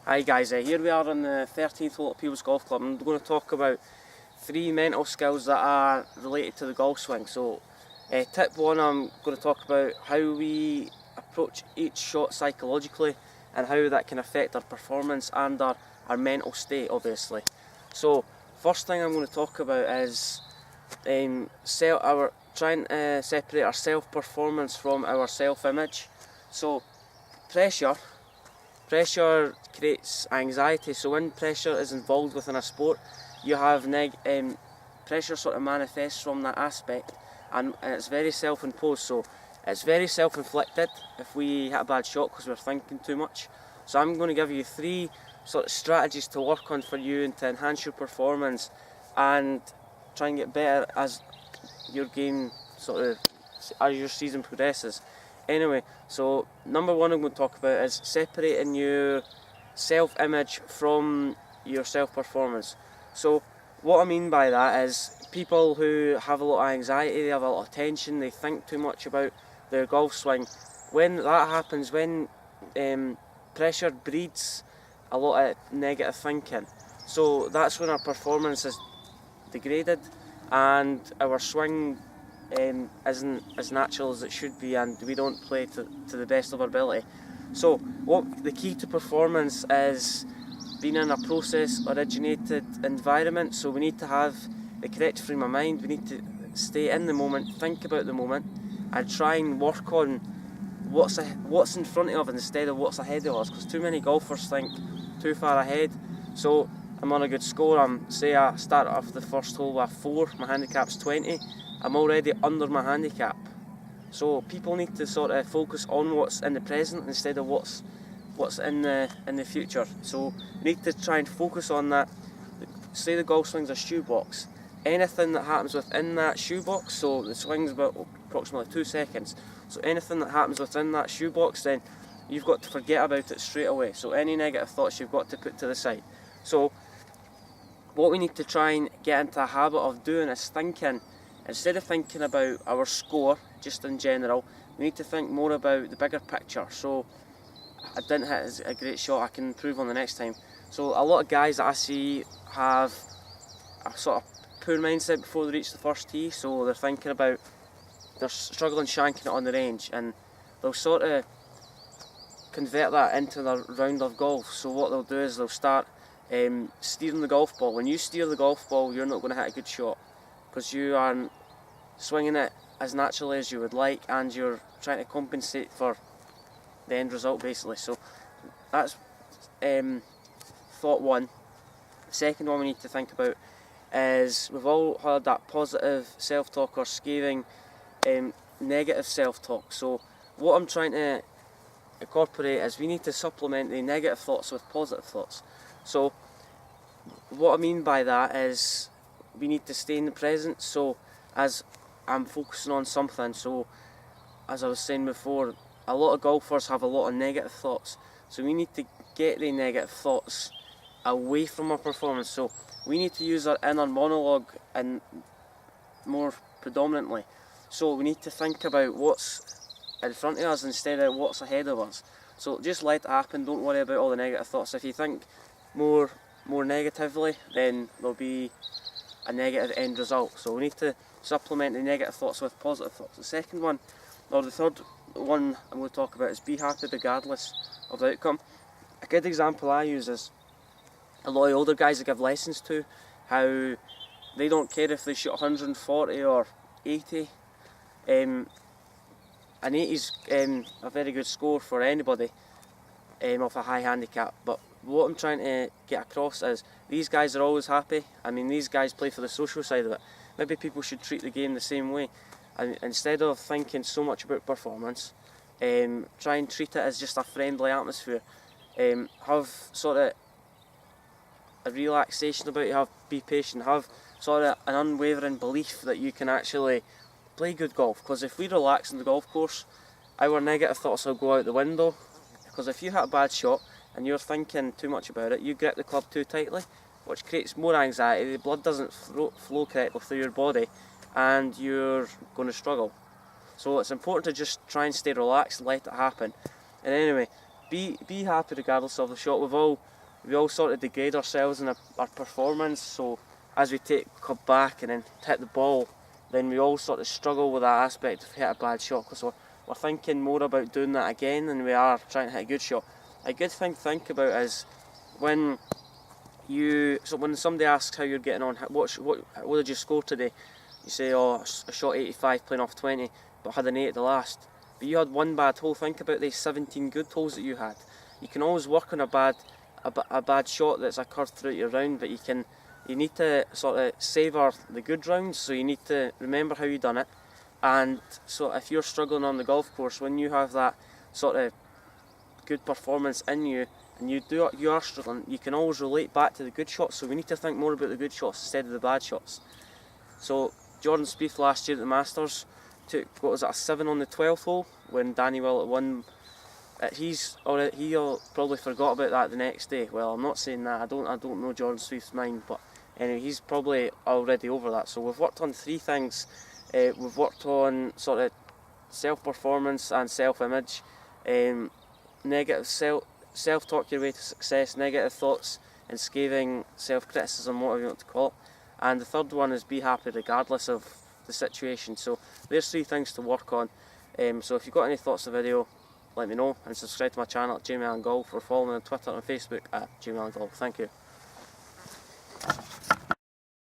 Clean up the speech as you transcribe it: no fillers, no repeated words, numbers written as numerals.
Hi guys, here we are on the 13th hole at People's Golf Club, and we're going to talk about 3 mental skills that are related to the golf swing. So tip 1, I'm going to talk about how we approach each shot psychologically and how that can affect our performance and our mental state, obviously. So first thing I'm going to talk about is trying to separate our self-performance from our self-image. So pressure creates anxiety, so when pressure is involved within a sport, you have pressure sort of manifests from that aspect, and it's very self-imposed, so it's very self-inflicted if we hit a bad shot because we're thinking too much. So I'm going to give you 3 sort of strategies to work on for you and to enhance your performance and try and get better as your game as your season progresses. Anyway, so number 1 I'm going to talk about is separating your self-image from your self-performance. So what I mean by that is people who have a lot of anxiety, they have a lot of tension, they think too much about their golf swing. When that happens, when pressure breeds a lot of negative thinking, so that's when our performance is degraded and our swing isn't as natural as it should be, and we don't play to the best of our ability. So what the key to performance is being in a process originated environment. So we need to have the correct frame of mind, we need to stay in the moment, think about the moment, and try and work on what's in front of us instead of what's ahead of us, because too many golfers think too far ahead. So I'm on a good score, say I start off the first hole with 4, my handicap's 20, I'm already under my handicap. So people need to sort of focus on what's in the present instead of what's in the future. So we need to try and focus on that. Say the golf swing's a shoebox. Anything that happens within that shoebox, so the swing's about approximately 2 seconds. So anything that happens within that shoebox, then you've got to forget about it straight away. So any negative thoughts you've got to put to the side. So what we need to try and get into a habit of doing is thinking, instead of thinking about our score just in general, we need to think more about the bigger picture. So I didn't hit a great shot, I can improve on the next time. So a lot of guys that I see have a sort of poor mindset before they reach the first tee, so they're thinking about, they're struggling shanking it on the range, and they'll sort of convert that into their round of golf. So what they'll do is they'll start steering the golf ball. When you steer the golf ball, you're not going to hit a good shot because you aren't swinging it as naturally as you would like, and you're trying to compensate for the end result basically. So that's thought 1. The second one we need to think about is, we've all heard that positive self-talk or scathing negative self-talk. So what I'm trying to incorporate is we need to supplement the negative thoughts with positive thoughts. So what I mean by that is we need to stay in the present. So as I'm focusing on something, so as I was saying before, a lot of golfers have a lot of negative thoughts, so we need to get the negative thoughts away from our performance. So we need to use our inner monologue and more predominantly. So we need to think about what's in front of us instead of what's ahead of us. So just let it happen, don't worry about all the negative thoughts. If you think more negatively, then there'll be a negative end result. So we need to supplement the negative thoughts with positive thoughts. The second one, or the third one I'm going to talk about, is be happy regardless of the outcome. A good example I use is a lot of older guys I give lessons to, how they don't care if they shoot 140 or 80. An 80 is a very good score for anybody off a high handicap, but what I'm trying to get across is these guys are always happy. I mean, these guys play for the social side of it. Maybe people should treat the game the same way, and instead of thinking so much about performance, try and treat it as just a friendly atmosphere. Have sort of a relaxation about you, be patient, have sort of an unwavering belief that you can actually play good golf. Because if we relax on the golf course, our negative thoughts will go out the window. Because if you hit a bad shot and you're thinking too much about it, you grip the club too tightly, which creates more anxiety, the blood doesn't flow correctly through your body, and you're going to struggle. So it's important to just try and stay relaxed and let it happen. And anyway, be happy regardless of the shot. We've all we all sort of degrade ourselves in our performance. So as we come back and then hit the ball, then we all sort of struggle with that aspect of hit a bad shot, because we're thinking more about doing that again than we are trying to hit a good shot. A good thing to think about is when somebody asks how you're getting on, what did you score today? You say, oh, I shot 85 playing off 20, but had an 8 at the last. But you had one bad hole. Think about the 17 good holes that you had. You can always work on a bad shot that's occurred throughout your round, but you need to sort of savour the good rounds, so you need to remember how you done it. And so if you're struggling on the golf course, when you have that sort of good performance in you, and you are struggling, you can always relate back to the good shots. So we need to think more about the good shots instead of the bad shots. So Jordan Spieth last year at the Masters took, what was it, a 7 on the 12th hole when Danny Willett won. He probably forgot about that the next day. Well, I'm not saying that. I don't know Jordan Spieth's mind, but anyway, he's probably already over that. So we've worked on 3 things. We've worked on sort of self-performance and self-image, negative self-talk your way to success, negative thoughts and scathing self-criticism, whatever you want to call it. And the third one is be happy regardless of the situation. So there's 3 things to work on. So if you've got any thoughts on the video, let me know, and subscribe to my channel at Allan Golf, or follow me on Twitter and Facebook at Allan Golf. Thank you.